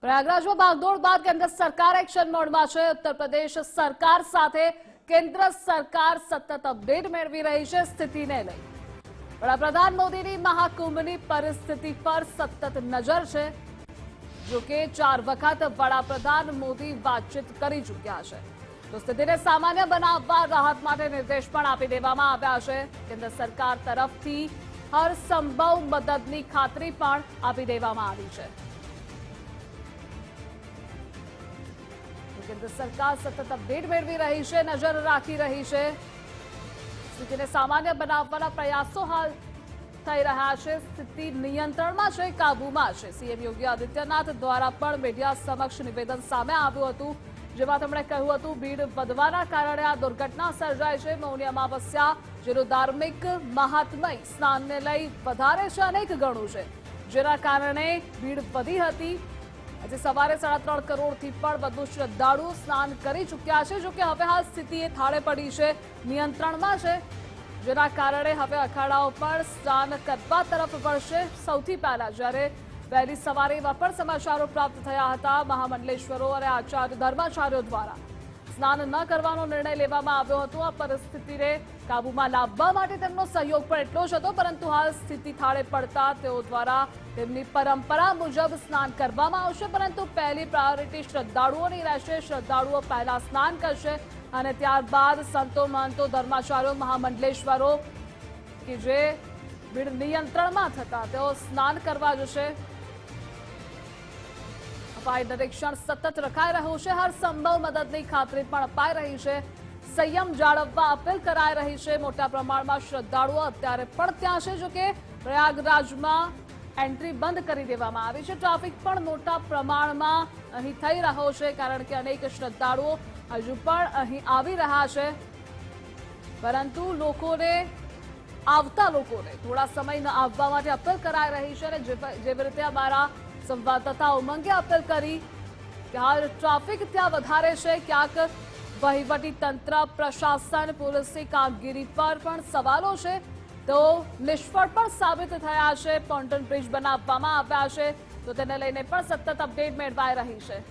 પ્રયાગરાજમાં ભાગદોડ બાદ કેન્દ્ર સરકાર એક્શન મોડમાં છે। ઉત્તર પ્રદેશ સરકાર સાથે કેન્દ્ર સરકાર સતત અપડેટ મેળવી રહી છે। સ્થિતિને લઈ વડાપ્રધાન મોદીની મહાકુંભની પરિસ્થિતિ પર સતત નજર છે। જો કે 4 વખત વડાપ્રધાન મોદી વાતચીત કરી ચૂક્યા છે, તો સ્થિતિને સામાન્ય બનાવવા રાહત માટે નિર્દેશ પણ આપી દેવામાં આવ્યા છે। કેન્દ્ર સરકાર તરફથી હર સંભવ મદદની ખાતરી પણ આપી દેવામાં આવી છે। કેન્દ્ર સરકાર સતત અપડેટ મેળવી રહી છે, નજર રાખી રહી છે। સ્થિતિને સામાન્ય બનાવવાના પ્રયાસો હાલ થઈ રહ્યા છે। સ્થિતિ નિયંત્રણમાં છે, કાબૂમાં છે। સીએમ યોગી આદિત્યનાથ દ્વારા પણ મીડિયા સમક્ષ નિવેદન સામે આવ્યું હતું, જેમાં તેમણે કહ્યું હતું ભીડ વધવાના કારણે આ દુર્ઘટના સર્જાઈ છે। મૌની અમાવસ્યા જેનું ધાર્મિક મહાત્મય સ્નાનને લઈ વધારે છે, અનેક ગણું છે, જેના કારણે ભીડ વધી હતી। આજે સવારે 3.5 કરોડથી પણ વધુ શ્રદ્ધાળુઓ સ્નાન કરી ચૂક્યા છે। જોકે હવે હાલ સ્થિતિ એ થાળે પડી છે, નિયંત્રણમાં છે, જેના કારણે હવે અખાડાઓ પણ સ્નાન કરવા તરફ વળશે। સૌથી પહેલા જ્યારે વહેલી સવારે એવા પણ સમાચારો પ્રાપ્ત થયા હતા, મહામંડલેશ્વરો અને ધર્માચાર્યો દ્વારા સ્નાન ન કરવાનો નિર્ણય લેવામાં આવ્યો હતો। આ પરિસ્થિતિને કાબૂમાં લાવવા માટે તેમનો સહયોગ પણ એટલો જ હતો, પરંતુ હાલ સ્થિતિ થાળે પડતા તેઓ દ્વારા તેમની પરંપરા મુજબ સ્નાન કરવામાં આવશે, પરંતુ પહેલી પ્રાયોરિટી શ્રદ્ધાળુઓની રહેશે। શ્રદ્ધાળુઓ પહેલા સ્નાન કરશે અને ત્યારબાદ સંતો, મહંતો, ધર્માચાર્યો, મહામંડલેશ્વરો કે જે ભીડ નિયંત્રણમાં થતા તેઓ સ્નાન કરવા જશે। હવાઈ નિરીક્ષણ સતત રખાઈ રહ્યું છે, હર સંભવ મદદની ખાતરી પણ અપાઈ રહી છે। સંયમ જાળવવા અપીલ કરાઈ રહી છે। મોટા પ્રમાણમાં શ્રદ્ધાળુઓ અત્યારે પણ ત્યાં છે। જો કે પ્રયાગરાજમાં એન્ટ્રી બંધ કરી દેવામાં આવી છે। ટ્રાફિક પણ મોટા પ્રમાણમાં અહીં થઈ રહ્યો છે, કારણ કે અનેક શ્રદ્ધાળુઓ હજુ પણ અહીં આવી રહ્યા છે, પરંતુ આવતા લોકોને થોડા સમય ન આવવા માટે અપીલ કરાઈ રહી છે। અને જેવી રીતે અમારા સંવાદદાતા ઉમંગે અપીલ કરી કે હાલ ટ્રાફિક ત્યાં વધારે છે, ક્યાંક વહીવટી તંત્ર, પ્રશાસન, પોલીસની કામગીરી પર પણ સવાલો છે, તો નિષ્ફળ પણ સાબિત થયા છે। પોન્ટન બ્રિજ બનાવવામાં આવ્યા છે, તો તેને લઈને પણ સતત અપડેટ મેળવાઈ રહી છે।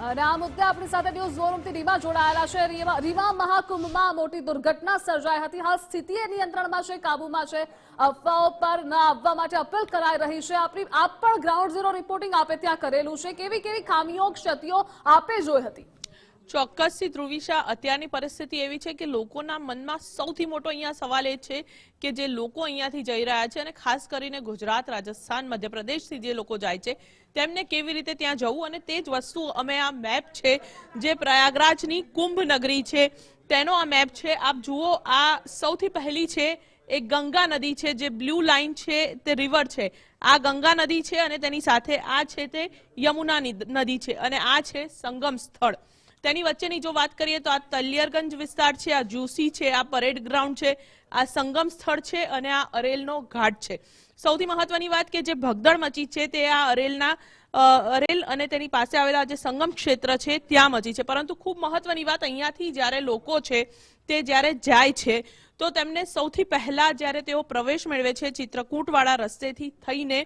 અને આ મુદ્દે આપણી સાથે ન્યૂઝ વોરરૂમથી રીમા જોડાયેલા છે। રીમા, મહાકુંભમાં મોટી દુર્ઘટના સર્જાઈ હતી, હાલ સ્થિતિ એ નિયંત્રણમાં છે, કાબૂમાં છે, અફવાઓ પર ન આવવા માટે અપીલ કરાઈ રહી છે। આપ પણ ગ્રાઉન્ડ ઝીરો રિપોર્ટિંગ આપે ત્યાં કરેલું છે, કેવી કેવી ખામીઓ, ક્ષતિઓ આપે જોઈ હતી? ચોક્કસથી ધ્રુવિશા, અત્યારની પરિસ્થિતિ એવી છે કે લોકોના મનમાં સૌથી મોટો અહીંયા સવાલ એ છે કે જે લોકો અહીંયાથી જઈ રહ્યા છે, અને ખાસ કરીને ગુજરાત, રાજસ્થાન, મધ્યપ્રદેશથી જે લોકો જાય છે તેમને કેવી રીતે ત્યાં જવું, અને તે જ વસ્તુ અમે આ મેપ છે જે પ્રયાગરાજની કુંભ નગરી છે તેનો આ મેપ છે। આપ જુઓ, આ સૌથી પહેલી છે એક ગંગા નદી છે, જે બ્લુ લાઇન છે તે રિવર છે। આ ગંગા નદી છે અને તેની સાથે આ છે તે યમુના નદી છે, અને આ છે સંગમ સ્થળ। તેની વચ્ચેની જો વાત કરીએ તો આ તલિયરગંજ વિસ્તાર છે, આ જુસી છે, આ પરેડ ગ્રાઉન્ડ છે, આ સંગમ સ્થળ છે, અને આ અરેલનો ઘાટ છે। સૌથી મહત્વની વાત કે જે ભગદડ મચી છે તે આ અરેલ અને તેની પાસે આવેલા જે સંગમ ક્ષેત્ર છે ત્યાં મચી છે। પરંતુ ખૂબ મહત્વની વાત, અહીંયાથી જ્યારે લોકો છે તે જ્યારે જાય છે તો તેમને સૌથી પહેલા જ્યારે તેઓ પ્રવેશ મેળવે છે ચિત્રકૂટવાળા રસ્તેથી થઈને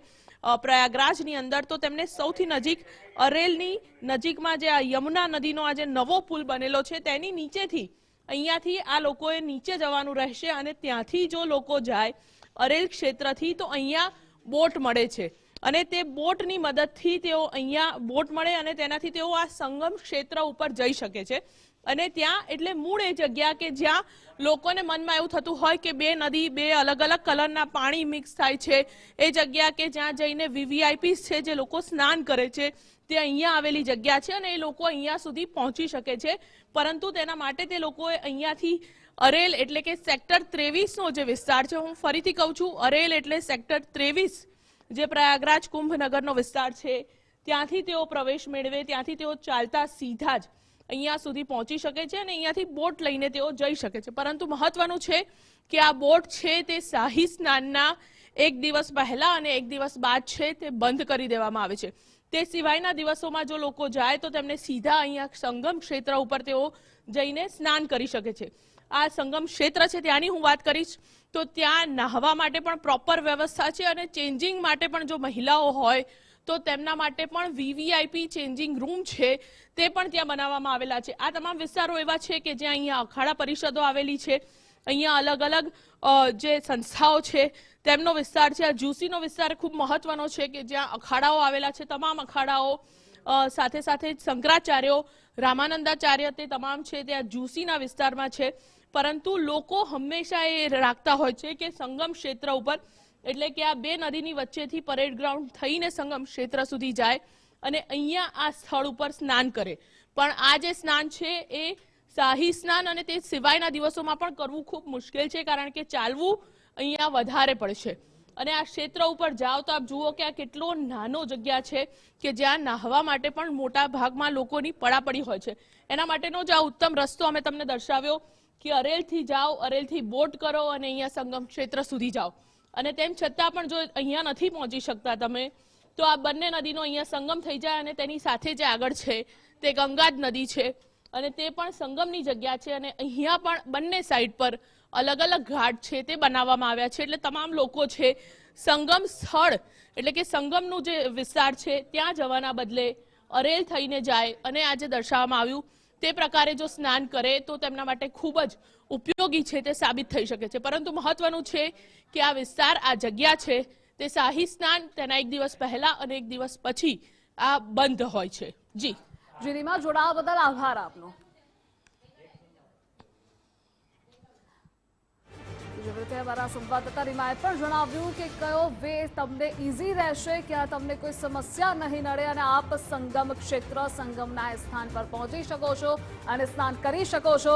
પ્રયાગરાજની અંદર, તો તેમને સૌથી નજીક અરેલની નજીકમાં જે આ યમુના નદીનો આ જે નવો પુલ બનેલો છે તેની નીચેથી અહીંયાથી આ લોકોએ નીચે જવાનું રહેશે, અને ત્યાંથી જો લોકો જાય અરેલ ક્ષેત્રથી તો અહીંયા બોટ મળે છે, અને તે બોટની મદદથી તેઓ અહીંયા બોટ મળે અને તેનાથી તેઓ આ સંગમ ક્ષેત્ર ઉપર જઈ શકે છે। અને ત્યાં એટલે મૂળ એ જગ્યા કે જ્યાં લોકોને મનમાં એવું થતું હોય કે બે નદી, બે અલગ અલગ કલરના પાણી મિક્સ થાય છે, એ જગ્યા કે જ્યાં જઈને વીવીઆઈપીસ છે જે લોકો સ્નાન કરે છે તે અહીંયા આવેલી જગ્યા છે, અને એ લોકો અહીંયા સુધી પહોંચી શકે છે। પરંતુ તેના માટે તે લોકોએ અહીંયાથી અરેલ એટલે કે સેક્ટર 23નો જે વિસ્તાર છે, હું ફરીથી કહું છું, અરેલ એટલે સેક્ટર 23 જે પ્રયાગરાજ કુંભનગરનો વિસ્તાર છે, ત્યાંથી તેઓ પ્રવેશ મેળવે, ત્યાંથી તેઓ ચાલતા સીધા જ અહીંયા સુધી પહોંચી શકે છે, અને અહીંયાથી બોટ લઈને તેઓ જઈ શકે છે। પરંતુ મહત્વનું છે કે આ બોટ છે તે શાહી સ્નાનના 1 દિવસ પહેલા અને 1 દિવસ બાદ છે તે બંધ કરી દેવામાં આવે છે। તે સિવાયના દિવસોમાં જો લોકો જાય તો તેમને સીધા અહીંયા સંગમ ક્ષેત્ર ઉપર તેઓ જઈને સ્નાન કરી શકે છે। આ સંગમ ક્ષેત્ર છે ત્યાંની હું વાત કરીશ તો ત્યાં નાહવા માટે પણ પ્રોપર વ્યવસ્થા છે અને ચેન્જિંગ માટે પણ જો મહિલાઓ હોય તો તેમના માટે પણ વીવીઆઈપી ચેન્જિંગ રૂમ છે તે પણ ત્યાં બનાવવામાં આવેલા છે. આ તમામ વિસ્તારો એવા છે કે જ્યાં અહીંયા અખાડા પરિષદો આવેલી છે, અહીંયા અલગ અલગ જે સંસ્થાઓ છે તેમનો વિસ્તાર છે. આ જુસીનો વિસ્તાર ખૂબ મહત્વનો છે કે જ્યાં અખાડાઓ આવેલા છે. તમામ અખાડાઓ સાથે સાથે શંકરાચાર્યો, રામાનંદાચાર્ય તે તમામ છે ત્યાં જુસીના વિસ્તારમાં છે. પરંતુ લોકો હંમેશા એ રાખતા હોય છે કે સંગમ ક્ષેત્ર ઉપર, એટલે કે આ બે નદીની વચ્ચેથી પરેડ ગ્રાઉન્ડ થઈને સંગમ ક્ષેત્ર સુધી જાય અને અહીંયા આ સ્થળ ઉપર સ્નાન કરે. પણ આ જે સ્નાન છે એ શાહી સ્નાન અને તે સિવાયના દિવસોમાં પણ કરવું ખૂબ મુશ્કેલ છે, કારણ કે ચાલવું અહીંયા વધારે પડશે. અને આ ક્ષેત્ર ઉપર જાઓ તો આપ જુઓ કે આ કેટલો નાનો જગ્યા છે કે જ્યાં નાહવા માટે પણ મોટા ભાગમાં લોકોની પડાપડી હોય છે. એના માટેનો જ આ ઉત્તમ રસ્તો અમે તમને દર્શાવ્યો કે અરેલથી જાઓ, અરેલથી બોટ કરો અને અહીંયા સંગમ ક્ષેત્ર સુધી જાઓ. અને તેમ છતાં પણ જો અહીંયા નથી પહોંચી શકતા તમે, તો આ બંને નદીનો અહીંયા સંગમ થઈ જાય અને તેની સાથે જે આગળ છે તે ગંગા નદી છે અને તે પણ સંગમની જગ્યા છે. અને અહીંયા પણ બંને સાઈડ પર અલગ અલગ ઘાટ છે તે બનાવવામાં આવ્યા છે. એટલે તમામ લોકો છે સંગમ સ્થળ એટલે કે સંગમનું જે વિસ્તાર છે ત્યાં જવાના બદલે અરેલ થઈને જાય અને આજે દર્શાવવામાં આવ્યું તે પ્રકારે જો સ્નાન કરે તો તેમના માટે ખૂબ જ ઉપયોગી છે તે સાબિત થઈ શકે છે. પરંતુ મહત્વનું છે કે આ વિસ્તાર, આ જગ્યા છે તે શાહી સ્નાન તેના એક દિવસ પહેલા અને એક દિવસ પછી આ બંધ હોય છે. જી રીમા, જોડાવા બદલ આભાર આપનો. બીજી રીતે અમારા સંવાદદાતા રીમાએ પણ જણાવ્યું કે કયો વે તમને ઇઝી રહેશે, ક્યાં તમને કોઈ સમસ્યા નહીં નડે અને આપ સંગમ ક્ષેત્ર, સંગમના સ્થાન પર પહોંચી શકો છો અને સ્નાન કરી શકો છો.